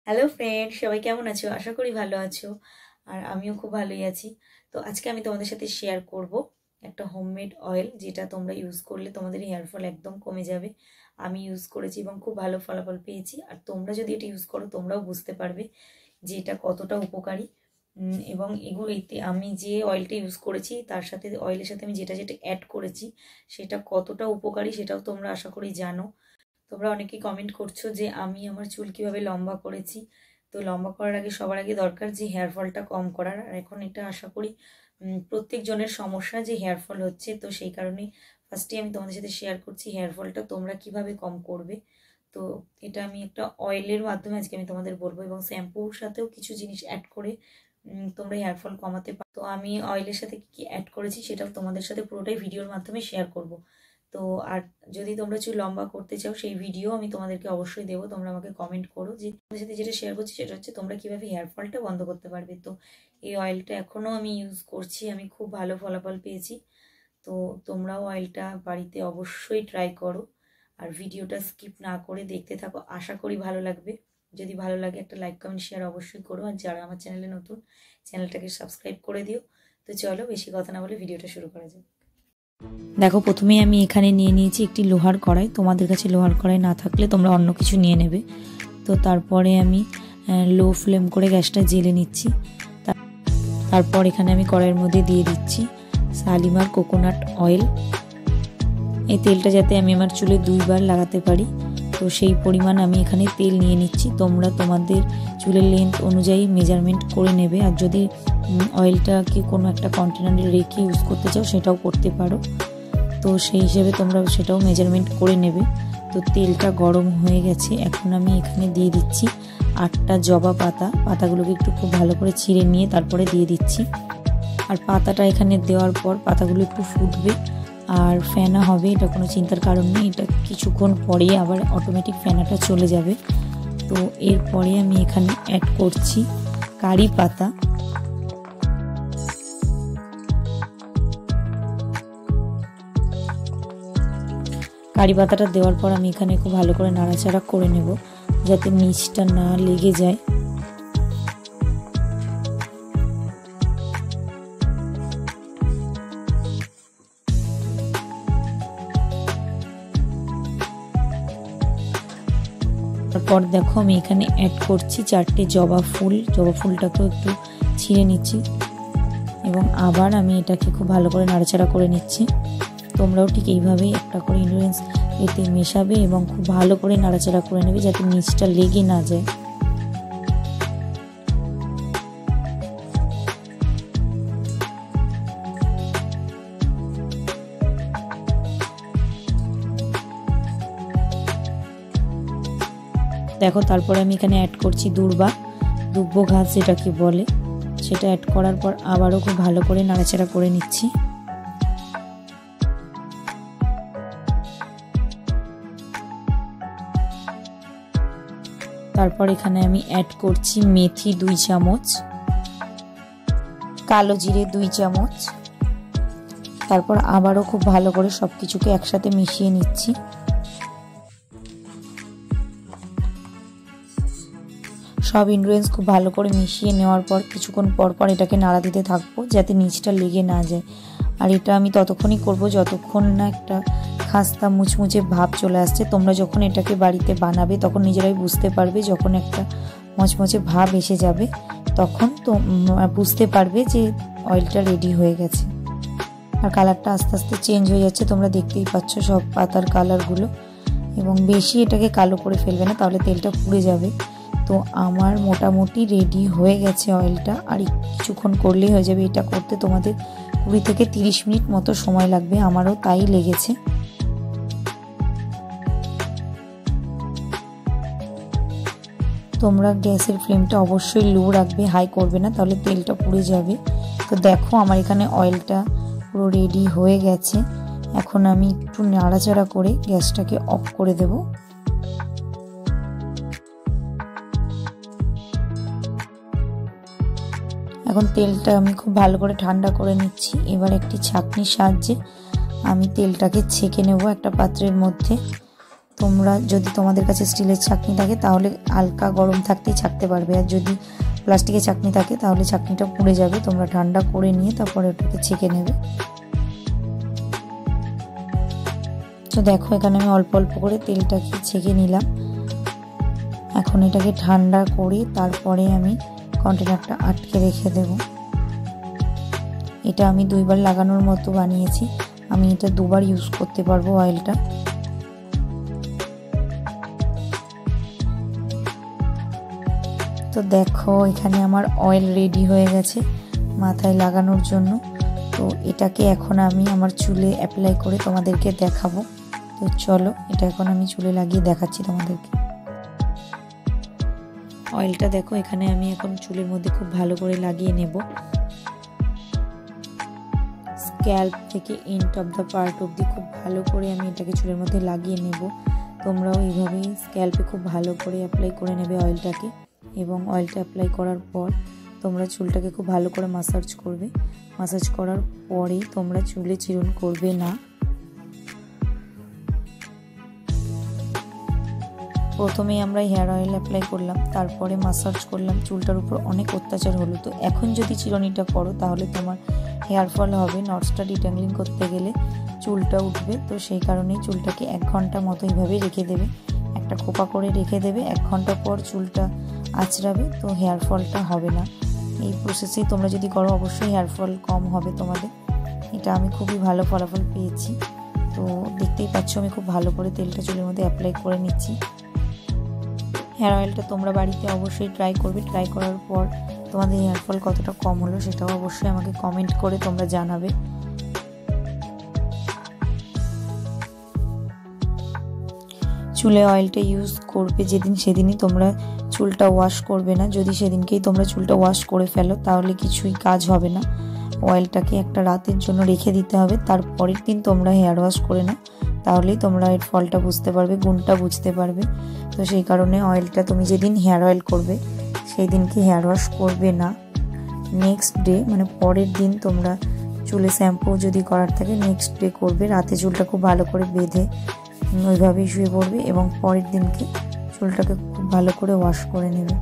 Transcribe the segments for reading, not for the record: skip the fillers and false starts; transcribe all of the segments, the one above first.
Hello friend, সবাই কেমন আছো? আশা করি ভালো আছো। আর আমিও খুব ভালোই আছি। তো আজকে আমি তোমাদের সাথে শেয়ার করব একটা হোমমেড অয়েল, যেটা তোমরা ইউজ করলে তোমাদের হেয়ার ফল একদম কমে যাবে। আমি ইউজ করেছি এবং খুব ভালো ফলাফল পেয়েছি। আর তোমরা যদি এটা ইউজ করো তোমরাও বুঝতে পারবে যে এটা কতটা উপকারী। এবং এতে আমি যে অয়েলটা ইউজ করেছি তার সাথে অয়েলের সাথে আমি যেটা যেটা অ্যাড করেছি সেটা কতটা উপকারী সেটাও তোমরা আশা করি জানো। তোমরা অনেকেই কমেন্ট করছো যে আমি আমার চুল কিভাবে লম্বা করেছি। তো লম্বা করার আগে সবার আগে দরকার যে হেয়ার ফলটা কম করার। আর এখন এটা আশা করি প্রত্যেকজনের সমস্যা যে হেয়ার ফল হচ্ছে। তো সেই কারণে ফার্স্টে আমি তোমাদের সাথে শেয়ার করছি হেয়ার ফলটা তোমরা কিভাবে কম করবে। তো এটা আমি একটা অয়েলের মাধ্যমে আজকে আমি তোমাদের বলবো, এবং শ্যাম্পুর সাথেও কিছু জিনিস অ্যাড করে তোমরা হেয়ার ফল কমাতে পারো। তো আমি অয়েলের সাথে কি কি অ্যাড করেছি সেটাও তোমাদের সাথে পুরোটাই ভিডিওর মাধ্যমে শেয়ার করব। তো আর যদি তোমরা চুল লম্বা করতে চাও সেই ভিডিও আমি তোমাদেরকে অবশ্যই দেবো। তোমরা আমাকে কমেন্ট করো। যে তোমাদের সাথে যেটা শেয়ার করছি সেটা হচ্ছে তোমরা কিভাবে হেয়ার ফলটা বন্ধ করতে পারবে। তো এই অয়েলটা এখনও আমি ইউজ করছি, আমি খুব ভালো ফলাফল পেয়েছি। তো তোমরাও অয়েলটা বাড়িতে অবশ্যই ট্রাই করো। আর ভিডিওটা স্কিপ না করে দেখতে থাকো, আশা করি ভালো লাগবে। যদি ভালো লাগে একটা লাইক কমেন্ট শেয়ার অবশ্যই করো। আর যারা আমার চ্যানেলে নতুন, চ্যানেলটাকে সাবস্ক্রাইব করে দিও। তো চলো বেশি কথা না বলে ভিডিওটা শুরু করা যাক। দেখো, প্রথমেই আমি এখানে নিয়ে নিয়েছি একটি লোহার কড়াই। তোমাদের কাছে লোহার কড়াই না থাকলে তোমরা অন্য কিছু নিয়ে নেবে। তো তারপরে আমি লো ফ্লেম করে গ্যাসটা জ্বেলে নিচ্ছি। তারপর এখানে আমি কড়াইয়ের মধ্যে দিয়ে দিচ্ছি শালিমার কোকোনাট অয়েল। এই তেলটা যাতে আমি আমার চুলে 2 বার লাগাতে পারি, তো সেই পরিমাণ আমি এখানে তেল নিয়ে নিচ্ছি। তোমরা তোমাদের চুলের লেন্থ অনুযায়ী মেজারমেন্ট করে নেবে। আর যদি অয়েলটাকে কোনো একটা কন্টেনারে রেখে ইউজ করতে চাও সেটাও করতে পারো। তো সেই হিসেবে তোমরা সেটাও মেজারমেন্ট করে নেবে। তো তেলটা গরম হয়ে গেছে। এখন আমি এখানে দিয়ে দিচ্ছি 8টা জবা পাতা। পাতাগুলোকে একটু খুব ভালো করে ছিঁড়ে নিয়ে তারপরে দিয়ে দিচ্ছি। আর পাতাটা এখানে দেওয়ার পর পাতাগুলো একটু ফুটবে আর ফেনা হবে, এটা কোনো চিন্তার কারণ নেই। এটা কিছুক্ষণ পরেই আবার অটোমেটিক ফেনাটা চলে যাবে। তো এরপরে আমি এখানে অ্যাড করছি কারি পাতা। কারি পাতাটা দেওয়ার পর আমি এখানে খুব ভালো করে নাড়াচাড়া করে নেব যাতে নিচটা না লেগে যায়। তারপর দেখো আমি এখানে অ্যাড করছি 4টে জবা ফুল। জবা ফুলটাকেও একটু ছিঁড়ে নিচ্ছি এবং আবার আমি এটাকে খুব ভালো করে নাড়াচাড়া করে নিচ্ছি। তোমরাও ঠিক এইভাবেই একটা করে ইনগ্রেডিয়েন্টস এতে মেশাবে এবং খুব ভালো করে নাড়াচাড়া করে নেবে যাতে নিচটা লেগে না যায়। দেখো, তারপরে আমি এখানে অ্যাড করছি দুব্ব ঘাস যেটাকে বলে, সেটা অ্যাড করার পর আবারও খুব ভালো করে নাড়াচাড়া করে নিচ্ছি। তারপর এখানে আমি অ্যাড করছি মেথি 2 চামচ, কালো জিরে 2 চামচ। তারপর আবারও খুব ভালো করে সবকিছুকে একসাথে মিশিয়ে নিচ্ছি। সব ইনগ্রেডিয়েন্টস খুব ভালো করে মিশিয়ে নেওয়ার পর কিছুক্ষণ পর পর এটাকে নাড়া দিতে থাকবো যাতে নিচটা লেগে না যায়। আর এটা আমি ততক্ষণই করব যতক্ষণ না একটা খাস্তা মুচমুচে ভাব চলে আসছে। তোমরা যখন এটাকে বাড়িতে বানাবে তখন নিজেরাই বুঝতে পারবে, যখন একটা মচমচে ভাব এসে যাবে তখন তো বুঝতে পারবে যে অয়েলটা রেডি হয়ে গেছে। আর কালারটা আস্তে আস্তে চেঞ্জ হয়ে যাচ্ছে, তোমরা দেখতেই পাচ্ছ সব পাতার কালারগুলো। এবং বেশি এটাকে কালো করে ফেলবে না, তাহলে তেলটা পুড়ে যাবে। তো আমার মোটামুটি রেডি হয়ে গেছে অয়েলটা, আর কিছুক্ষণ করলেই হয়ে যাবে। এটা করতে তোমাদের 20 থেকে 30 মিনিট মতো সময় লাগবে, আমারও তাই লেগেছে। তোমরা গ্যাসের ফ্লেমটা অবশ্যই লো রাখবে, হাই করবে না, তাহলে তেলটা পুড়ে যাবে। তো দেখো আমার এখানে অয়েলটা পুরো রেডি হয়ে গেছে। এখন আমি একটু নাড়াচাড়া করে গ্যাসটাকে অফ করে দেব। এখন তেলটা আমি খুব ভালো করে ঠান্ডা করে নিচ্ছি। এবার একটি ছাঁকনির সাহায্যে আমি তেলটাকে ছেঁকে নেব একটা পাত্রের মধ্যে। তোমরা যদি তোমাদের কাছে স্টিলের ছাঁকনি থাকে তাহলে হালকা গরম থাকতেই ছাঁকতে পারবে, আর যদি প্লাস্টিকের ছাঁকনি থাকে তাহলে ছাঁকনিটা পুড়ে যাবে। তোমরা ঠান্ডা করে নিয়ে তারপরে ওটাকে ছেঁকে নেবে। তো দেখো এখানে আমি অল্প অল্প করে তেলটাকে ছেঁকে নিলাম। এখন এটাকে ঠান্ডা করে তারপরে আমি কন্টেনারটা আটকে রেখে দেব। এটা আমি 2 বার লাগানোর মতো বানিয়েছি, আমি এটা 2 বার ইউজ করতে পারবো অয়েলটা। তো দেখো এখানে আমার অয়েল রেডি হয়ে গেছে মাথায় লাগানোর জন্য। তো এটাকে এখন আমি আমার চুলে অ্যাপ্লাই করে তোমাদেরকে দেখাবো। তো চলো এটা এখন আমি চুলে লাগিয়ে দেখাচ্ছি তোমাদেরকে। অয়েলটা দেখো এখানে আমি এখন চুলের মধ্যে খুব ভালো করে লাগিয়ে নেব, স্ক্যাল্প থেকে এন্ড অফ দ্য পার্ট অবধি খুব ভালো করে আমি এটাকে চুলের মধ্যে লাগিয়ে নেব। তোমরাও এইভাবেই স্ক্যাল্পে খুব ভালো করে অ্যাপ্লাই করে নেবে অয়েলটাকে, এবং অয়েলটা অ্যাপ্লাই করার পর তোমরা চুলটাকে খুব ভালো করে মাসাজ করবে। মাসাজ করার পরেই তোমরা চুলে চিরুন করবে না। প্রথমে আমরা হেয়ার অয়েল অ্যাপ্লাই করলাম, তারপরে মাসাজ করলাম, চুলটার উপর অনেক অত্যাচার হলো। তো এখন যদি চিরুনিটা করো তাহলে তোমার হেয়ার ফল হবে, নটসটা ডিট্যাঙ্গলিং করতে গেলে চুলটা উঠবে। তো সেই কারণেই চুলটাকে 1 ঘন্টা মতো এইভাবে রেখে দেবে, একটা খোপা করে রেখে দেবে। 1 ঘন্টা পর চুলটা আঁচড়াবে, তো হেয়ার ফলটা হবে না। এই প্রসেসেই তোমরা যদি করো অবশ্যই হেয়ার ফল কম হবে তোমাদের। এটা আমি খুবই ভালো ফলাফল পেয়েছি। তো দেখতেই পাচ্ছ আমি খুব ভালো করে তেলটা চুলের মধ্যে অ্যাপ্লাই করে নিচ্ছি। হেয়ার অয়েলটা তোমরা বাড়িতে অবশ্যই ট্রাই করবে। ট্রাই করার পর তোমাদের হেয়ার ফল কতটা কম হলো সেটাও অবশ্যই আমাকে কমেন্ট করে তোমরা জানাবে। চুলে অয়েলটা ইউজ করবে যেদিন সেদিনই তোমরা চুলটা ওয়াশ করবে না। যদি সেদিনকেই তোমরা চুলটা ওয়াশ করে ফেলো তাহলে কিছুই কাজ হবে না। অয়েলটাকে একটা রাতের জন্য রেখে দিতে হবে, তারপরের দিন তোমরা হেয়ার ওয়াশ করে নাও, তাহলেই তোমরা এর ফলটা বুঝতে পারবে, গুণটা বুঝতে পারবে। তো সেই কারণে অয়েলটা তুমি যেদিন হেয়ার অয়েল করবে সেই দিনকে হেয়ার ওয়াশ করবে না। নেক্সট ডে মানে পরের দিন তোমরা চুলে শ্যাম্পু যদি করার থাকে নেক্সট ডে করবে। রাতে চুলটা খুব ভালো করে বেঁধে ওইভাবেই শুয়ে পড়বে এবং পরের দিনকে চুলটাকে খুব ভালো করে ওয়াশ করে নেবে।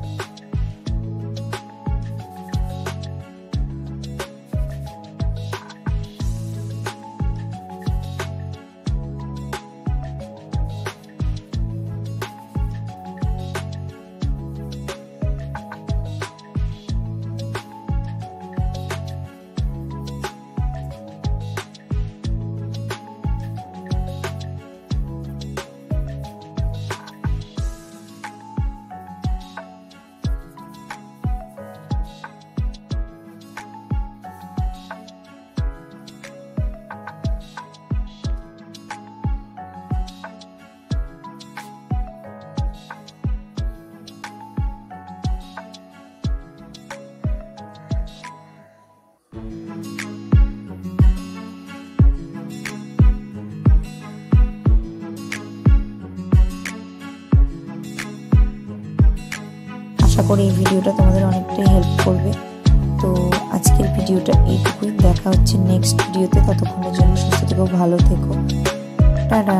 আশা করি এই ভিডিওটা তোমাদের অনেকটাই হেল্প করবে। তো আজকের ভিডিওটা এইটুকুই, দেখা হচ্ছে নেক্সট ভিডিওতে। ততক্ষণের জন্য সুস্থ থেকো, ভালো থেকো, টাটা।